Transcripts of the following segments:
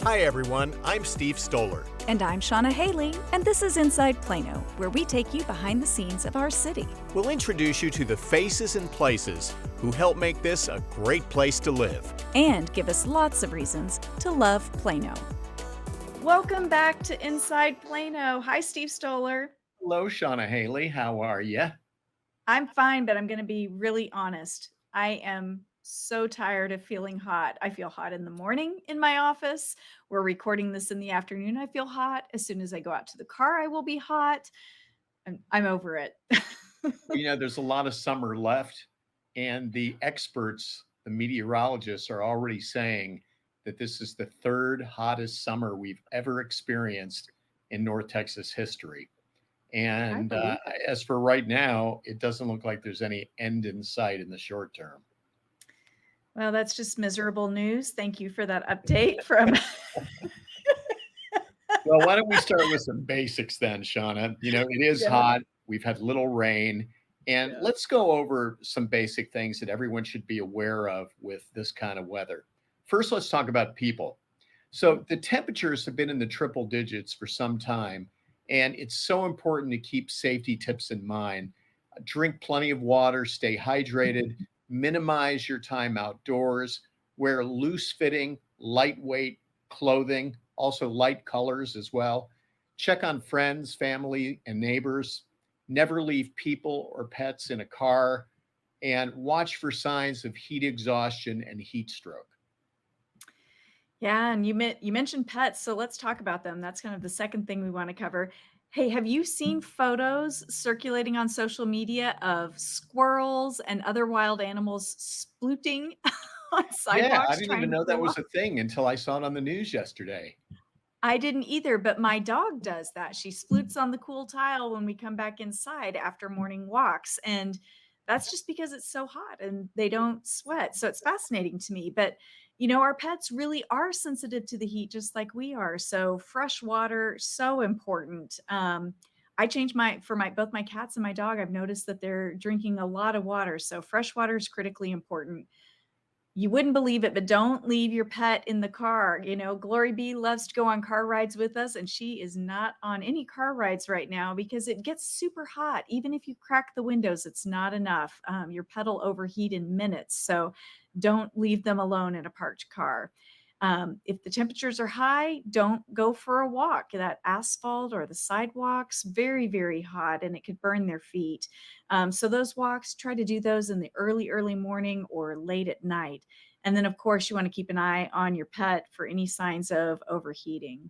Hi everyone, I'm Steve Stoller. And I'm Shannah Haley, and this is Inside Plano, where we take you behind the scenes of our city. We'll introduce you to the faces and places who help make this a great place to live. And give us lots of reasons to love Plano. Welcome back to Inside Plano. Hi, Steve Stoller. Hello, Shannah Haley. How are you? I'm fine, but I'm going to be really honest. I am so tired of feeling hot. I feel hot in the morning in my office. We're recording this in the afternoon. I feel hot. As soon as I go out to the car, I will be hot. I'm over it. There's a lot of summer left, and the experts, the meteorologists, are already saying that this is the third hottest summer we've ever experienced in North Texas history. And as for right now, it doesn't look like there's any end in sight in the short term. Well, that's just miserable news. Thank you for that update from. Well, why don't we start with some basics then, Shannah? It is hot. We've had little rain. And let's go over some basic things that everyone should be aware of with this kind of weather. First, let's talk about people. So the temperatures have been in the triple digits for some time, and it's so important to keep safety tips in mind. Drink plenty of water, stay hydrated, minimize your time outdoors, wear loose-fitting, lightweight clothing, also light colors as well. Check on friends, family, and neighbors. Never leave people or pets in a car, and watch for signs of heat exhaustion and heat stroke. Yeah, and you mentioned pets, so let's talk about them. That's kind of the second thing we want to cover. Hey, have you seen photos circulating on social media of squirrels and other wild animals splooting on sidewalks? Yeah, I didn't trying even to know that cool was off? a thing until I saw it on the news yesterday. I didn't either, but my dog does that. She sploots on the cool tile when we come back inside after morning walks. And that's just because it's so hot and they don't sweat. So it's fascinating to me. But, our pets really are sensitive to the heat just like we are. So fresh water, so important. I change both my cats and my dog. I've noticed that they're drinking a lot of water. So fresh water is critically important. You wouldn't believe it, but don't leave your pet in the car. Glory B loves to go on car rides with us, and she is not on any car rides right now because it gets super hot. Even if you crack the windows, it's not enough. Your pet will overheat in minutes. So don't leave them alone in a parked car. If the temperatures are high, don't go for a walk. That asphalt or the sidewalks, very, very hot, and it could burn their feet. So those walks, try to do those in the early morning or late at night. And then, of course, you want to keep an eye on your pet for any signs of overheating.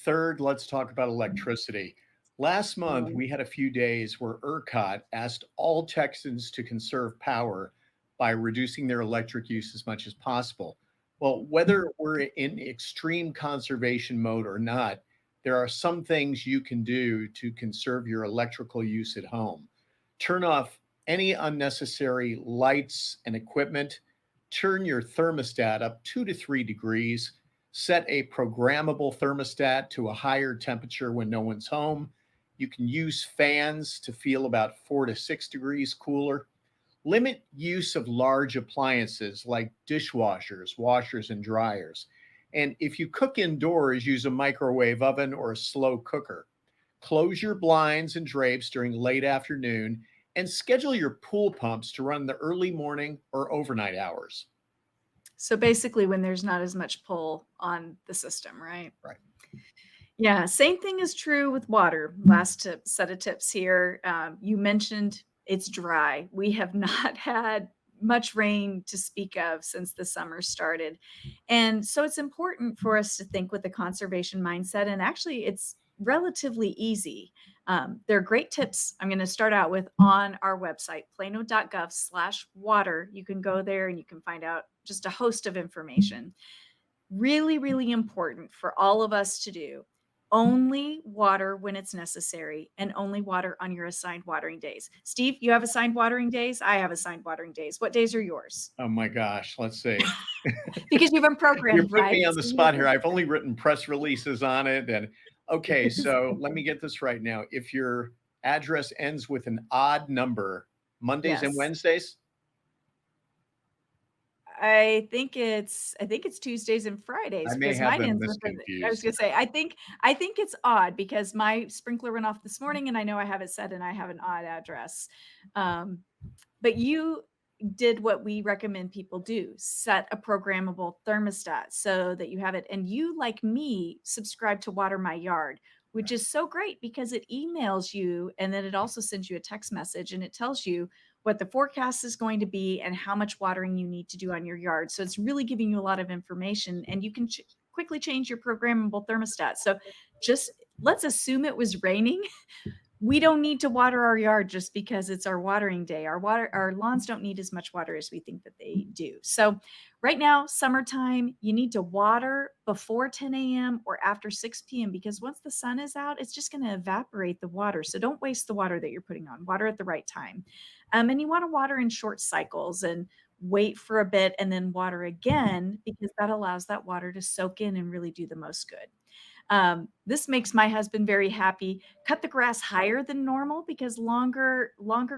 Third, let's talk about electricity. Last month, we had a few days where ERCOT asked all Texans to conserve power by reducing their electric use as much as possible. Well, whether we're in extreme conservation mode or not, there are some things you can do to conserve your electrical use at home. Turn off any unnecessary lights and equipment. Turn your thermostat up 2 to 3 degrees. Set a programmable thermostat to a higher temperature when no one's home. You can use fans to feel about 4 to 6 degrees cooler. Limit use of large appliances like dishwashers, washers, and dryers. And if you cook indoors, use a microwave oven or a slow cooker. Close your blinds and drapes during late afternoon and schedule your pool pumps to run the early morning or overnight hours. So basically, when there's not as much pull on the system, right? Right. Yeah, same thing is true with water. Last set of tips here. You mentioned it's dry. We have not had much rain to speak of since the summer started. And so it's important for us to think with a conservation mindset. And actually, it's relatively easy. There are great tips I'm going to start out with on our website, plano.gov/water. You can go there and you can find out just a host of information. Really, really important for all of us to do. Only water when it's necessary and only water on your assigned watering days. Steve, you have assigned watering days? I have assigned watering days. What days are yours? Oh my gosh, let's see. Because you've been programmed, You're putting right? me on the spot here. I've only written press releases on it. And okay, so let me get this right now. If your address ends with an odd number, Mondays and Yes. Wednesdays? I think it's Tuesdays and I Fridays may because have mine them ends with I was misconfused. gonna say, I think it's odd because my sprinkler went off this morning and I know I have it set and I have an odd address. Um, but you did what we recommend people do, set a programmable thermostat so that you have it. And you, like me, subscribe to Water My Yard, which is so great because it emails you and then it also sends you a text message and it tells you what the forecast is going to be and how much watering you need to do on your yard. So it's really giving you a lot of information and you can quickly change your programmable thermostat. So just let's assume it was raining. We don't need to water our yard just because it's our watering day. Our lawns don't need as much water as we think that they do. So right now, summertime, you need to water before 10 a.m. or after 6 p.m. because once the sun is out, it's just going to evaporate the water. So don't waste the water that you're putting on. Water at the right time. And you want to water in short cycles and wait for a bit and then water again because that allows that water to soak in and really do the most good. This makes my husband very happy. Cut the grass higher than normal because longer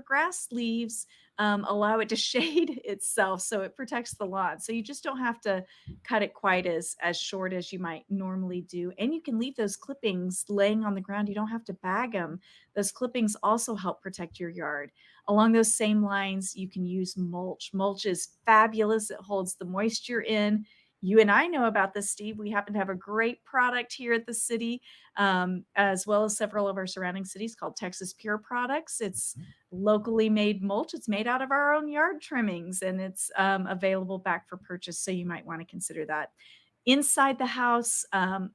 grass leaves allow it to shade itself, so it protects the lawn. So you just don't have to cut it quite as short as you might normally do. And you can leave those clippings laying on the ground. You don't have to bag them. Those clippings also help protect your yard. Along those same lines, you can use mulch. Mulch is fabulous. It holds the moisture in. You and I know about this, Steve. We happen to have a great product here at the city, as well as several of our surrounding cities called Texas Pure Products. It's locally made mulch. It's made out of our own yard trimmings, and it's available back for purchase. So you might want to consider that. Inside the house,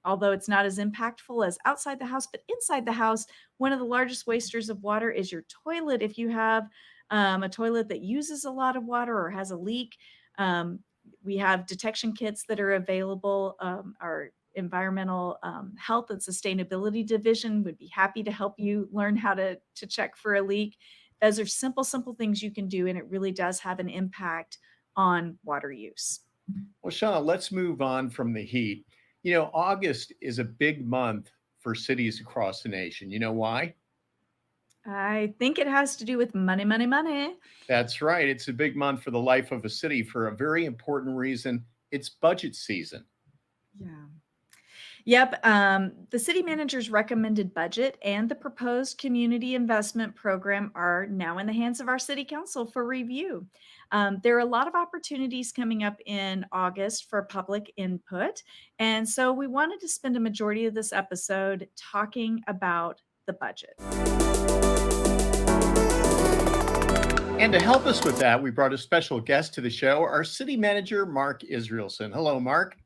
although it's not as impactful as outside the house, but inside the house, one of the largest wasters of water is your toilet. If you have a toilet that uses a lot of water or has a leak, we have detection kits that are available. Our environmental health and sustainability division would be happy to help you learn how to check for a leak. Those are simple things you can do, and it really does have an impact on water use. Well, Shannah, let's move on from the heat. August is a big month for cities across the nation. You know why? I think it has to do with money, money, money. That's right. It's a big month for the life of a city for a very important reason. It's budget season. Yeah. Yep. The city manager's recommended budget and the proposed community investment program are now in the hands of our city council for review. There are a lot of opportunities coming up in August for public input. And so we wanted to spend a majority of this episode talking about the budget. And to help us with that, we brought a special guest to the show, our city manager, Mark Israelson. Hello, Mark.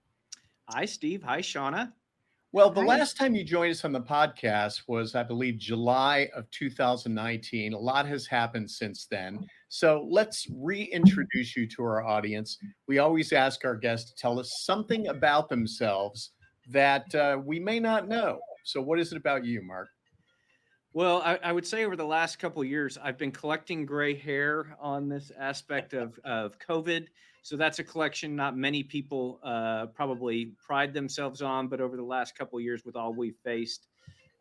Hi, Steve. Hi, Shannah. Well, the Hi. last time you joined us on the podcast was, I believe, July of 2019. A lot has happened since then. So let's reintroduce you to our audience. We always ask our guests to tell us something about themselves that we may not know. So what is it about you, Mark? Well, I would say over the last couple of years, I've been collecting gray hair on this aspect of COVID. So that's a collection not many people probably pride themselves on. But over the last couple of years, with all we've faced,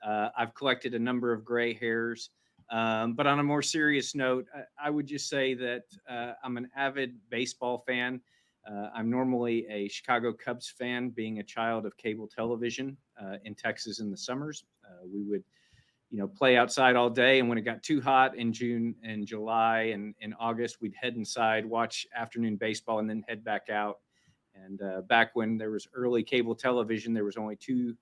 I've collected a number of gray hairs. But on a more serious note, I would just say that I'm an avid baseball fan. I'm normally a Chicago Cubs fan, being a child of cable television in Texas in the summers. We would play outside all day. And when it got too hot in June and July and in August, we'd head inside, watch afternoon baseball, and then head back out. And back when there was early cable television, there was only two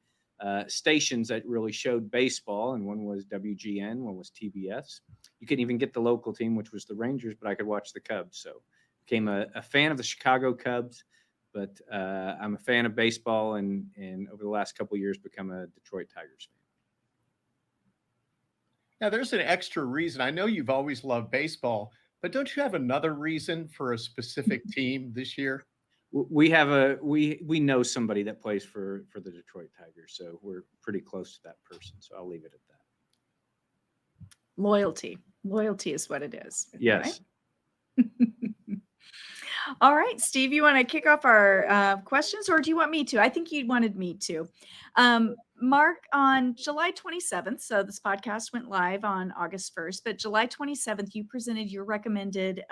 stations that really showed baseball. And one was WGN, one was TBS. You couldn't even get the local team, which was the Rangers, but I could watch the Cubs. So became a fan of the Chicago Cubs, but I'm a fan of baseball and over the last couple of years become a Detroit Tigers fan. Now, there's an extra reason. I know you've always loved baseball, but don't you have another reason for a specific team this year? We have we know somebody that plays for the Detroit Tigers, so we're pretty close to that person. So I'll leave it at that. Loyalty is what it is. Yes. Right? All right, Steve, you want to kick off our questions, or do you want me to? I think you wanted me to. Mark, on July 27th, so this podcast went live on August 1st, but July 27th, you presented your recommended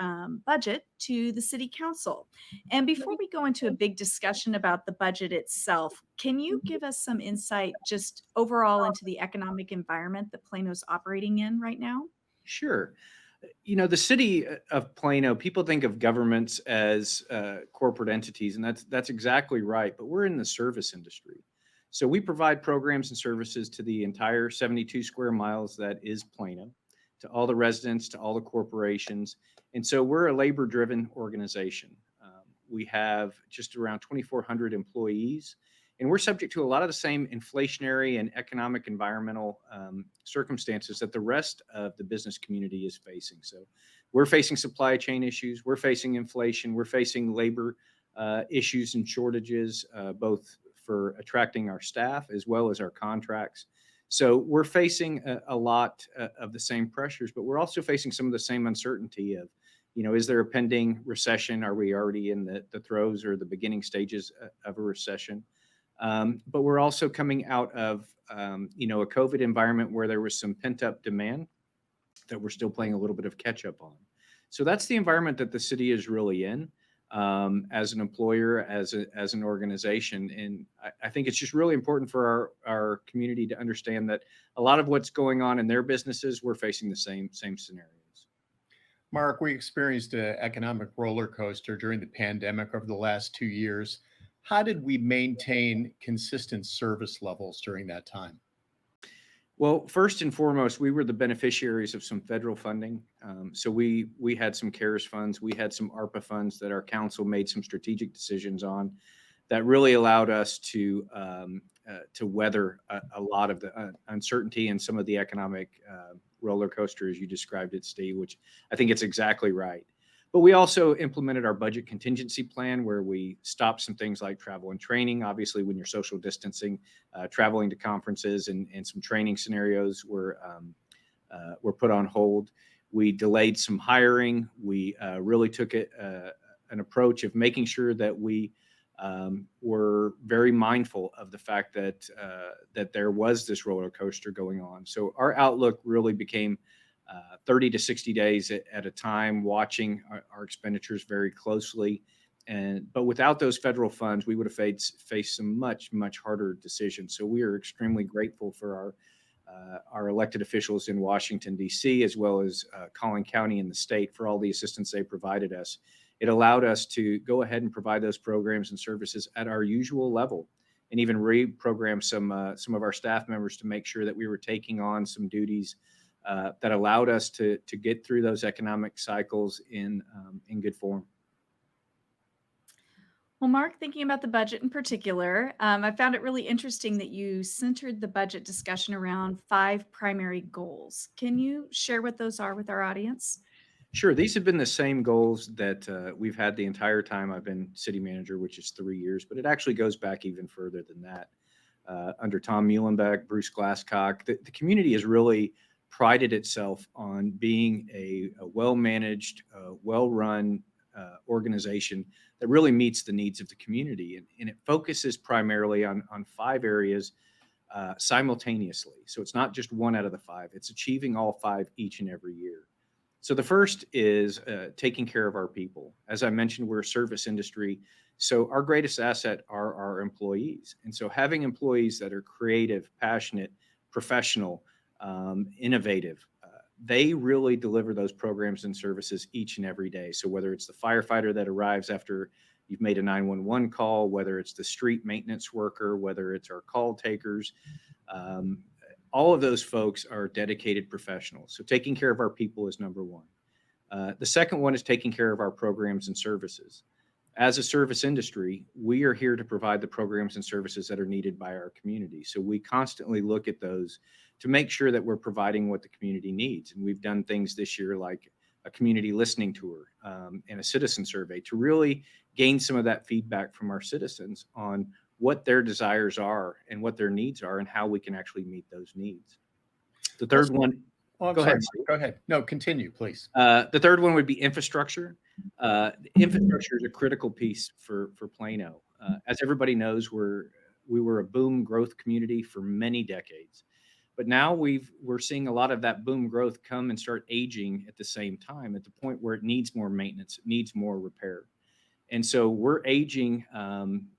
budget to the city council. And before we go into a big discussion about the budget itself, can you give us some insight just overall into the economic environment that Plano's operating in right now? Sure. The city of Plano, people think of governments as corporate entities, and that's exactly right. But we're in the service industry. So we provide programs and services to the entire 72 square miles that is Plano, to all the residents, to all the corporations. And so we're a labor-driven organization. We have just around 2,400 employees, and we're subject to a lot of the same inflationary and economic environmental circumstances that the rest of the business community is facing. So we're facing supply chain issues, we're facing inflation, we're facing labor issues and shortages, both for attracting our staff as well as our contracts. So we're facing a lot of the same pressures, but we're also facing some of the same uncertainty of, is there a pending recession? Are we already in the throes or the beginning stages of a recession? But we're also coming out of, a COVID environment where there was some pent up demand that we're still playing a little bit of catch up on. So that's the environment that the city is really in, as an employer, as an organization. And I think it's just really important for our community to understand that a lot of what's going on in their businesses, we're facing the same scenarios. Mark, we experienced an economic roller coaster during the pandemic over the last 2 years. How did we maintain consistent service levels during that time? Well, first and foremost, we were the beneficiaries of some federal funding. So we had some CARES funds, we had some ARPA funds that our council made some strategic decisions on that really allowed us to weather a lot of the uncertainty and some of the economic roller coaster, as you described it, Steve, which I think it's exactly right. But we also implemented our budget contingency plan where we stopped some things like travel and training. Obviously, when you're social distancing, traveling to conferences and some training scenarios were put on hold. We delayed some hiring. We really took an approach of making sure that we were very mindful of the fact that there was this roller coaster going on. So our outlook really became 30 to 60 days at a time, watching our expenditures very closely. But without those federal funds, we would have faced some much harder decisions. So we are extremely grateful for our elected officials in Washington, D.C., as well as Collin County and the state for all the assistance they provided us. It allowed us to go ahead and provide those programs and services at our usual level, and even reprogram some of our staff members to make sure that we were taking on some duties that allowed us to get through those economic cycles in good form. Well, Mark, thinking about the budget in particular, I found it really interesting that you centered the budget discussion around 5 primary goals. Can you share what those are with our audience? Sure. These have been the same goals that we've had the entire time I've been city manager, which is 3 years, but it actually goes back even further than that. Under Tom Muhlenbeck, Bruce Glasscock, the community has really prided itself on being a well-managed, well-run organization that really meets the needs of the community. And it focuses primarily on 5 areas simultaneously. So it's not just 1 out of the 5, it's achieving all 5 each and every year. So the first is taking care of our people. As I mentioned, we're a service industry. So our greatest asset are our employees. And so having employees that are creative, passionate, professional, innovative, they really deliver those programs and services each and every day. So whether it's the firefighter that arrives after you've made a 911 call, whether it's the street maintenance worker, whether it's our call takers, all of those folks are dedicated professionals. So taking care of our people is number 1. The second one is taking care of our programs and services. As a service industry, we are here to provide the programs and services that are needed by our community. So we constantly look at those to make sure that we're providing what the community needs. And we've done things this year like a community listening tour and a citizen survey to really gain some of that feedback from our citizens on what their desires are and what their needs are and how we can actually meet those needs. The third one. Oh, Go ahead. Go ahead. No, continue, please. The third one would be infrastructure. Infrastructure is a critical piece for Plano. As everybody knows, we're we were a boom growth community for many decades. But now we're seeing a lot of that boom growth come and start aging at the same time, at the point where it needs more maintenance, it needs more repair. And so we're aging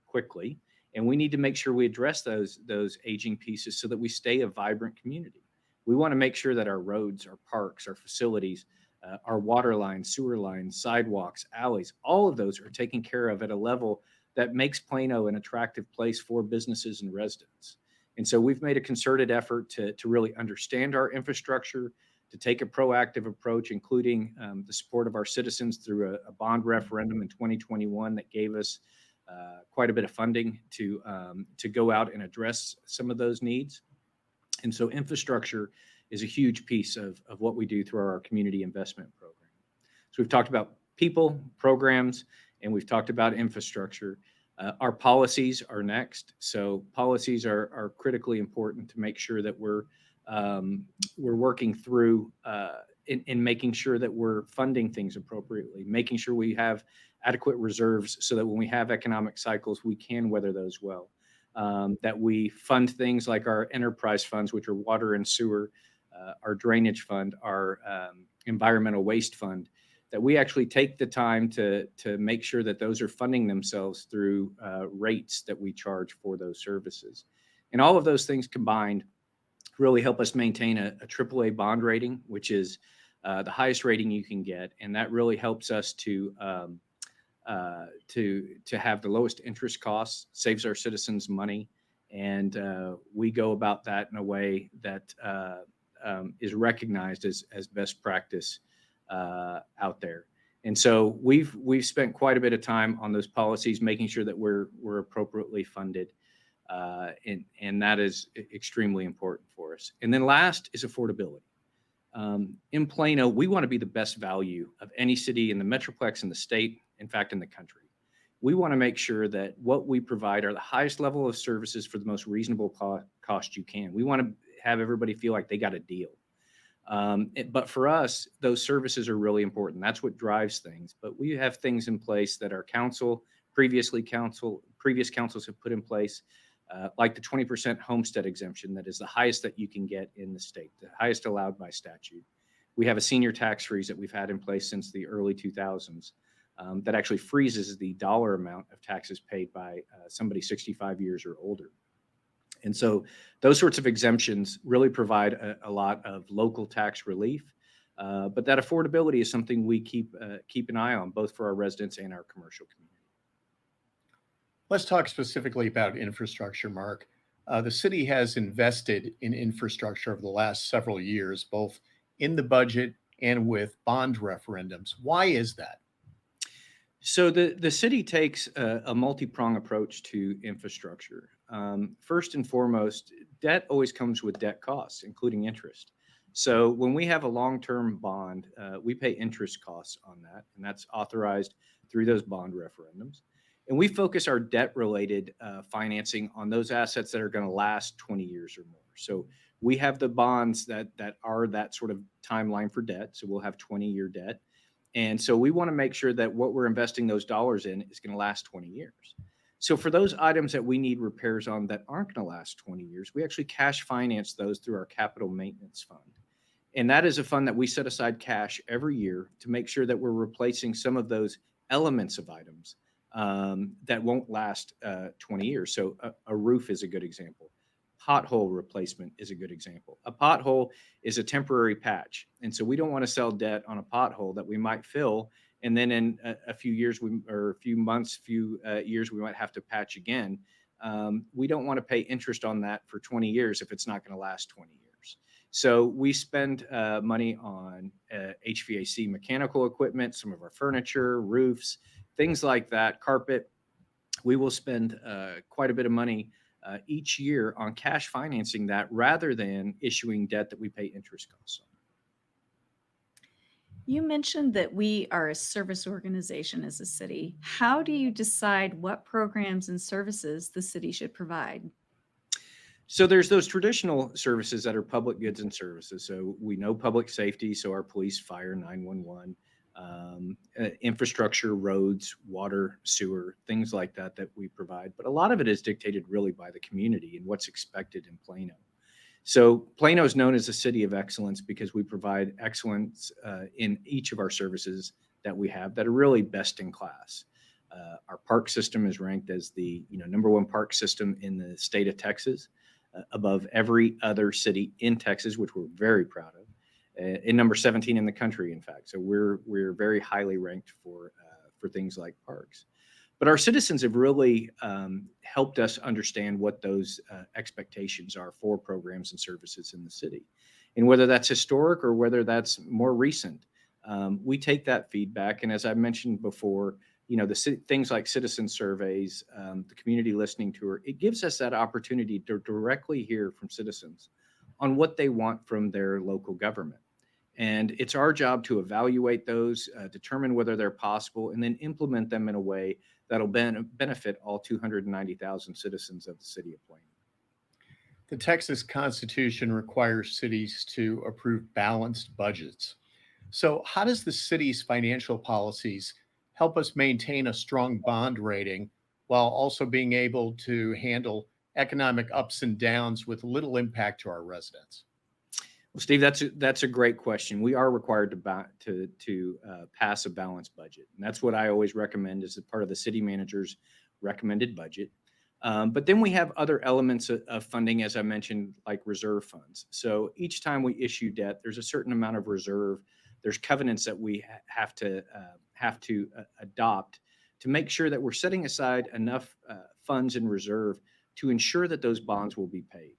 quickly, and we need to make sure we address those aging pieces so that we stay a vibrant community. We want to make sure that our roads, our parks, our facilities, our water lines, sewer lines, sidewalks, alleys, all of those are taken care of at a level that makes Plano an attractive place for businesses and residents. And so we've made a concerted effort to really understand our infrastructure, to take a proactive approach, including the support of our citizens through a bond referendum in 2021 that gave us quite a bit of funding to go out and address some of those needs. And so infrastructure is a huge piece of what we do through our community investment program. So we've talked about people, programs, and we've talked about infrastructure. Our policies are next. So policies are critically important to make sure that we're working through in making sure that we're funding things appropriately, making sure we have adequate reserves so that when we have economic cycles, we can weather those well. That we fund things like our enterprise funds, which are water and sewer, our drainage fund, our environmental waste fund, that we actually take the time to make sure that those are funding themselves through rates that we charge for those services. And all of those things combined really help us maintain a AAA bond rating, which is the highest rating you can get. And that really helps us to have the lowest interest costs, saves our citizens money. And we go about that in a way that is recognized as best practice out there. And so we've spent quite a bit of time on those policies, making sure that we're appropriately funded. And that is extremely important for us. And then last is affordability. In Plano, we want to be the best value of any city in the Metroplex, in the state, in fact, in the country. We want to make sure that what we provide are the highest level of services for the most reasonable cost you can. We want to have everybody feel like they got a deal. But for us, those services are really important. That's what drives things. But we have things in place that our previous councils have put in place, like the 20% homestead exemption that is the highest that you can get in the state, the highest allowed by statute. We have a senior tax freeze that we've had in place since the early 2000s that actually freezes the dollar amount of taxes paid by somebody 65 years or older. And so those sorts of exemptions really provide a lot of local tax relief. But that affordability is something we keep an eye on, both for our residents and our commercial community. Let's talk specifically about infrastructure, Mark. The city has invested in infrastructure over the last several years, both in the budget and with bond referendums. Why is that? So the city takes a multi-prong approach to infrastructure. First and foremost, debt always comes with debt costs, including interest. So when we have a long-term bond, we pay interest costs on that, and that's authorized through those bond referendums. And we focus our debt-related financing on those assets that are going to last 20 years or more. So we have the bonds that are that sort of timeline for debt. So we'll have 20-year debt. And so we want to make sure that what we're investing those dollars in is going to last 20 years. So for those items that we need repairs on that aren't going to last 20 years, we actually cash finance those through our capital maintenance fund. And that is a fund that we set aside cash every year to make sure that we're replacing some of those elements of items that won't last 20 years. So a roof is a good example. Pothole replacement is a good example. A pothole is a temporary patch. And so we don't want to sell debt on a pothole that we might fill. And then in a few years or a few months, years, we might have to patch again. We don't want to pay interest on that for 20 years if it's not going to last 20 years. So we spend money on HVAC mechanical equipment, some of our furniture, roofs, things like that, carpet. We will spend quite a bit of money each year on cash financing that rather than issuing debt that we pay interest costs on. You mentioned that we are a service organization as a city. How do you decide what programs and services the city should provide? So there's those traditional services that are public goods and services. So we know public safety, so our police, fire, 911. infrastructure, roads, water, sewer, things like that that we provide. But a lot of it is dictated really by the community and what's expected in Plano. So Plano is known as a city of excellence because we provide excellence in each of our services that we have that are really best in class. Our park system is ranked as the #1 park system in the state of Texas, above every other city in Texas, which we're very proud of. In number 17 in the country, in fact. So we're very highly ranked for things like parks. But our citizens have really helped us understand what those expectations are for programs and services in the city. And whether that's historic or whether that's more recent, we take that feedback. And as I mentioned before, things like citizen surveys, the community listening tour, it gives us that opportunity to directly hear from citizens on what they want from their local government. And it's our job to evaluate those, determine whether they're possible, and then implement them in a way that'll benefit all 290,000 citizens of the city of Plano. The Texas Constitution requires cities to approve balanced budgets. So, how does the city's financial policies help us maintain a strong bond rating while also being able to handle economic ups and downs with little impact to our residents? Well, Steve, that's a great question. We are required to pass a balanced budget, and that's what I always recommend as a part of the city manager's recommended budget. But then we have other elements of funding, as I mentioned, like reserve funds. So each time we issue debt, there's a certain amount of reserve. There's covenants that we have to adopt to make sure that we're setting aside enough funds in reserve to ensure that those bonds will be paid.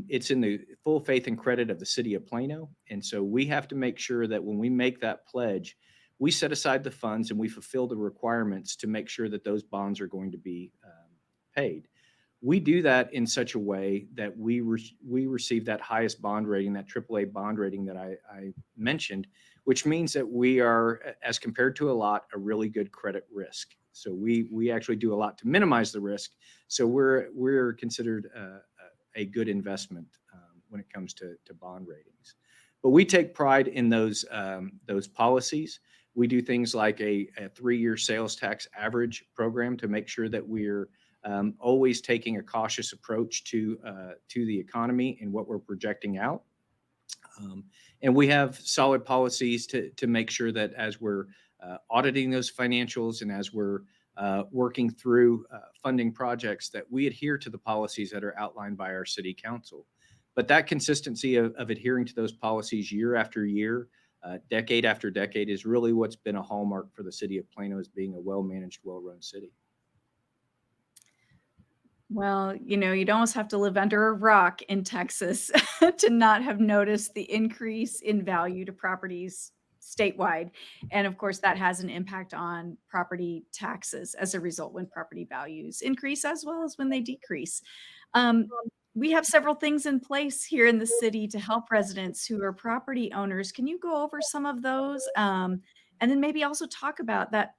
It's in the full faith and credit of the city of Plano. And so we have to make sure that when we make that pledge, we set aside the funds and we fulfill the requirements to make sure that those bonds are going to be paid. We do that in such a way that we receive that highest bond rating, that AAA bond rating that I mentioned, which means that we are, as compared to a lot, a really good credit risk. So we actually do a lot to minimize the risk. So we're considered a good investment when it comes to bond ratings. But we take pride in those policies. We do things like a 3-year sales tax average program to make sure that we're always taking a cautious approach to the economy and what we're projecting out. And we have solid policies to make sure that as we're auditing those financials and as we're working through funding projects, that we adhere to the policies that are outlined by our city council. But that consistency of adhering to those policies year after year, decade after decade, is really what's been a hallmark for the city of Plano as being a well-managed, well-run city. Well, you'd almost have to live under a rock in Texas to not have noticed the increase in value to properties statewide. And of course, that has an impact on property taxes as a result when property values increase as well as when they decrease. We have several things in place here in the city to help residents who are property owners. Can you go over some of those? And then maybe also talk about that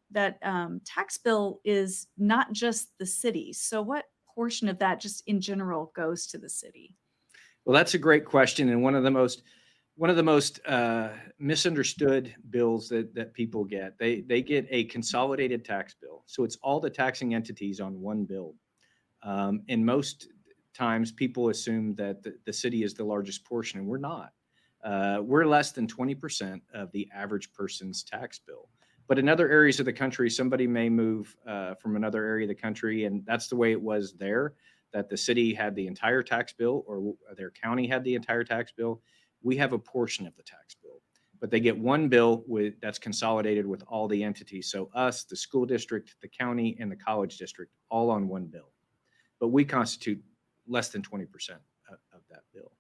tax bill is not just the city. So what portion of that just in general goes to the city? Well, that's a great question, and one of the most misunderstood bills that people get. They get a consolidated tax bill, so it's all the taxing entities on one bill. And most times, people assume that the city is the largest portion, and we're not. We're less than 20% of the average person's tax bill. But in other areas of the country, somebody may move from another area of the country, and that's the way it was there, that the city had the entire tax bill or their county had the entire tax bill. We have a portion of the tax bill, but they get one bill that's consolidated with all the entities. So us, the school district, the county, and the college district, all on one bill. But we constitute less than 20% of that bill.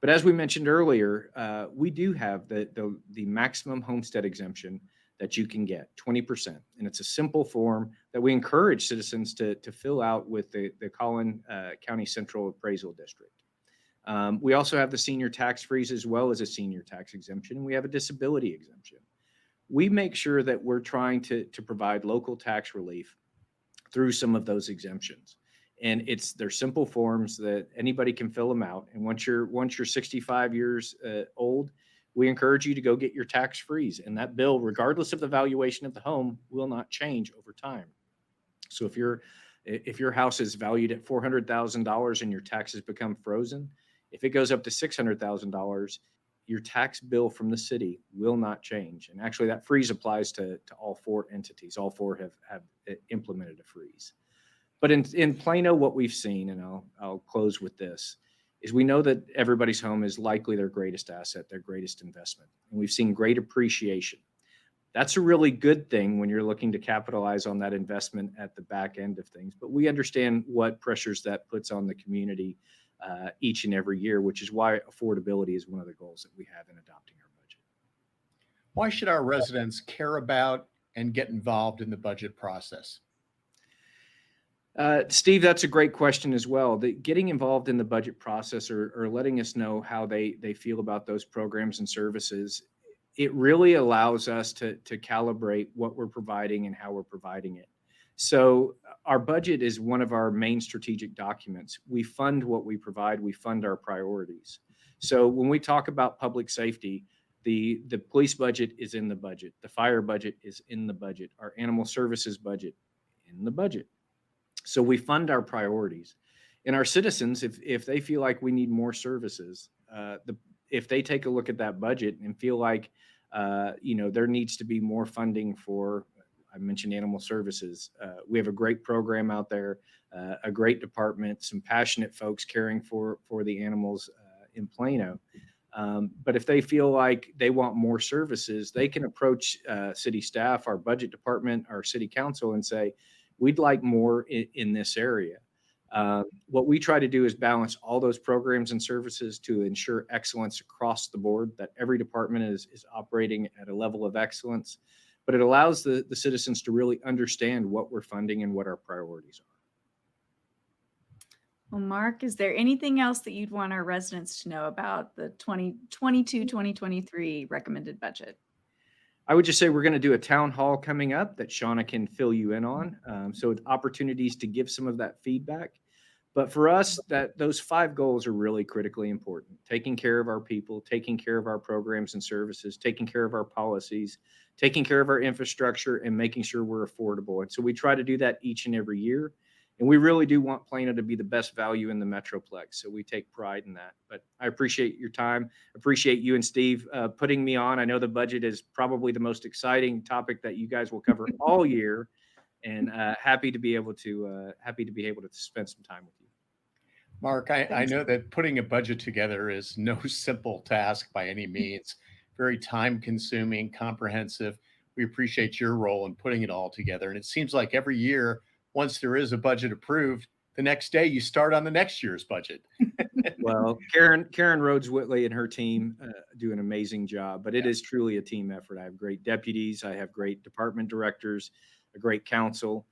But as we mentioned earlier, we do have the maximum homestead exemption that you can get, 20%. And it's a simple form that we encourage citizens to fill out with the Collin County Central Appraisal District. We also have the senior tax freeze as well as a senior tax exemption, and we have a disability exemption. We make sure that we're trying to provide local tax relief through some of those exemptions. And they're simple forms that anybody can fill them out. And once you're 65 years old, we encourage you to go get your tax freeze. And that bill, regardless of the valuation of the home, will not change over time. So if your house is valued at $400,000 and your taxes become frozen, if it goes up to $600,000, your tax bill from the city will not change. And actually, that freeze applies to all four entities. All four have implemented a freeze. But in Plano, what we've seen, and I'll close with this, is we know that everybody's home is likely their greatest asset, their greatest investment. And we've seen great appreciation. That's a really good thing when you're looking to capitalize on that investment at the back end of things. But we understand what pressures that puts on the community each and every year, which is why affordability is one of the goals that we have in adopting our budget. Why should our residents care about and get involved in the budget process? Steve, that's a great question as well. Getting involved in the budget process or letting us know how they feel about those programs and services, it really allows us to calibrate what we're providing and how we're providing it. So our budget is one of our main strategic documents. We fund what we provide. We fund our priorities. So when we talk about public safety, the police budget is in the budget. The fire budget is in the budget. Our animal services budget in the budget. So we fund our priorities. And our citizens, if they feel like we need more services, if they take a look at that budget and feel like there needs to be more funding for, I mentioned animal services. We have a great program out there, a great department, some passionate folks caring for the animals in Plano. But if they feel like they want more services, they can approach city staff, our budget department, our city council, and say, we'd like more in this area. What we try to do is balance all those programs and services to ensure excellence across the board, that every department is operating at a level of excellence, but it allows the citizens to really understand what we're funding and what our priorities are. Well, Mark, is there anything else that you'd want our residents to know about the 2022-2023 recommended budget? I would just say we're going to do a town hall coming up that Shannah can fill you in on. So opportunities to give some of that feedback. But for us, those 5 goals are really critically important. Taking care of our people, taking care of our programs and services, taking care of our policies, taking care of our infrastructure, and making sure we're affordable. And so we try to do that each and every year. And we really do want Plano to be the best value in the Metroplex. So we take pride in that. But I appreciate your time. Appreciate you and Steve putting me on. I know the budget is probably the most exciting topic that you guys will cover all year. And happy to be able to spend some time with you. Mark, I know that putting a budget together is no simple task by any means. Very time consuming, comprehensive. We appreciate your role in putting it all together. And it seems like every year, once there is a budget approved, the next day you start on the next year's budget. Well, Karen Rhodes Whitley and her team do an amazing job, but it is truly a team effort. I have great deputies. I have great department directors, a great council.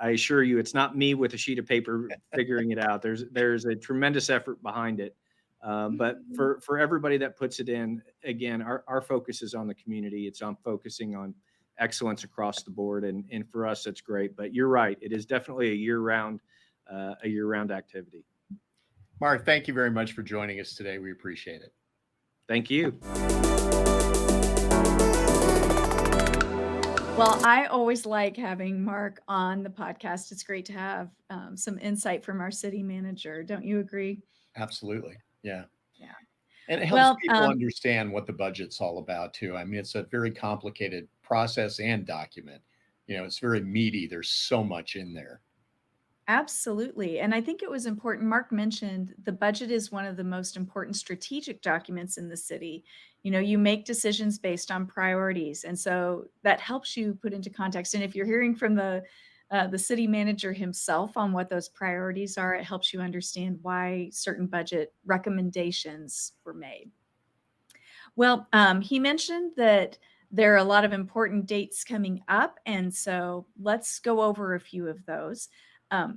I assure you, it's not me with a sheet of paper figuring it out. There's a tremendous effort behind it. But for everybody that puts it in, again, our focus is on the community. It's on focusing on excellence across the board. And for us, that's great. But you're right. It is definitely a year-round activity. Mark, thank you very much for joining us today. We appreciate it. Thank you. Well, I always like having Mark on the podcast. It's great to have some insight from our city manager. Don't you agree? Absolutely. Yeah. Yeah. And it helps people understand what the budget's all about too. I mean, it's a very complicated process and document. It's very meaty. There's so much in there. Absolutely. And I think it was important. Mark mentioned the budget is one of the most important strategic documents in the city. You make decisions based on priorities. And so that helps you put into context. And if you're hearing from the city manager himself on what those priorities are, it helps you understand why certain budget recommendations were made. Well, he mentioned that there are a lot of important dates coming up. And so let's go over a few of those.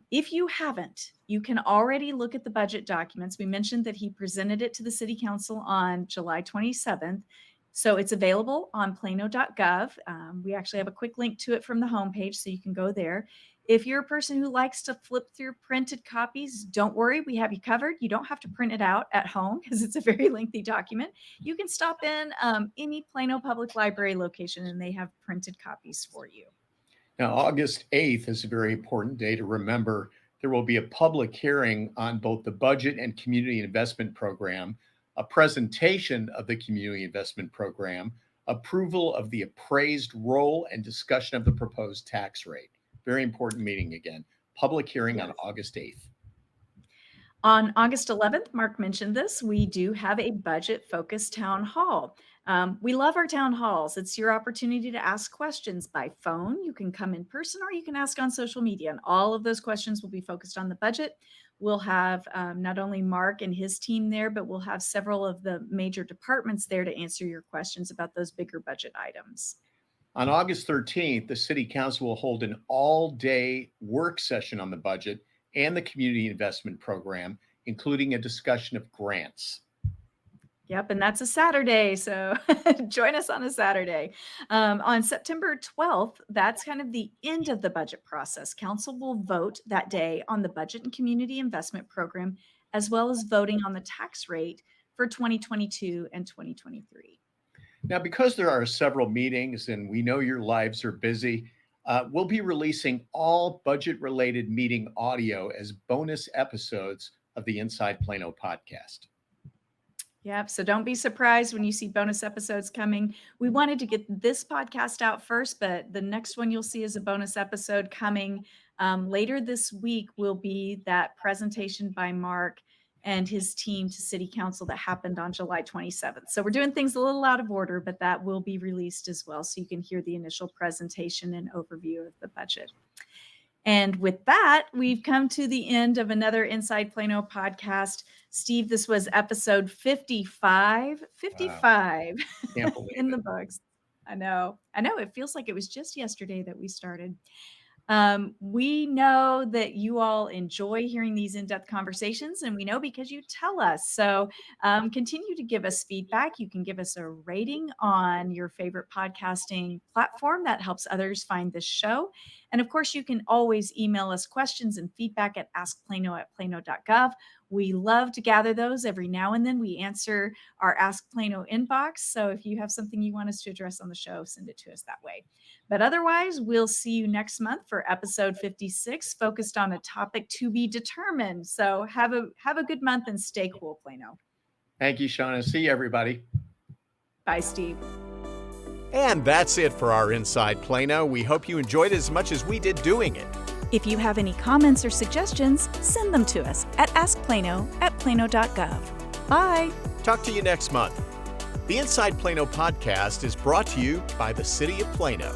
If you haven't, you can already look at the budget documents. We mentioned that he presented it to the city council on July 27th. So it's available on plano.gov. We actually have a quick link to it from the homepage, so you can go there. If you're a person who likes to flip through printed copies, don't worry, we have you covered. You don't have to print it out at home because it's a very lengthy document. You can stop in any Plano Public Library location and they have printed copies for you. Now, August 8th is a very important day to remember. There will be a public hearing on both the budget and community investment program, a presentation of the community investment program, approval of the appraised roll, and discussion of the proposed tax rate. Very important meeting again. Public hearing on August 8th. On August 11th, Mark mentioned this, we do have a budget-focused town hall. We love our town halls. It's your opportunity to ask questions by phone. You can come in person or you can ask on social media. And all of those questions will be focused on the budget. We'll have not only Mark and his team there, but we'll have several of the major departments there to answer your questions about those bigger budget items. On August 13th, the City Council will hold an all-day work session on the budget and the community investment program, including a discussion of grants. Yep, and that's a Saturday, so join us on a Saturday. On September 12th, that's kind of the end of the budget process. Council will vote that day on the budget and community investment program, as well as voting on the tax rate for 2022 and 2023. Now, because there are several meetings and we know your lives are busy, we'll be releasing all budget-related meeting audio as bonus episodes of the Inside Plano podcast. Yep. So don't be surprised when you see bonus episodes coming. We wanted to get this podcast out first, but the next one you'll see is a bonus episode coming later this week. Will be that presentation by Mark and his team to City Council that happened on July 27th. So we're doing things a little out of order, but that will be released as well. So you can hear the initial presentation and overview of the budget. And with that, we've come to the end of another Inside Plano podcast. Steve, this was episode 55. 55 Can't believe in the it. books. I know. It feels like it was just yesterday that we started. We know that you all enjoy hearing these in-depth conversations, and we know because you tell us. So continue to give us feedback. You can give us a rating on your favorite podcasting platform. That helps others find this show. And of course, you can always email us questions and feedback at askplano@plano.gov. We love to gather those every now and then. We answer our Ask Plano inbox. So if you have something you want us to address on the show, send it to us that way. But otherwise, we'll see you next month for episode 56, focused on a topic to be determined. So have a good month and stay cool, Plano. Thank you, Shannah. See you, everybody. Bye, Steve. And that's it for our Inside Plano. We hope you enjoyed it as much as we did doing it. If you have any comments or suggestions, send them to us at askplano@plano.gov. Bye! Talk to you next month. The Inside Plano podcast is brought to you by the City of Plano.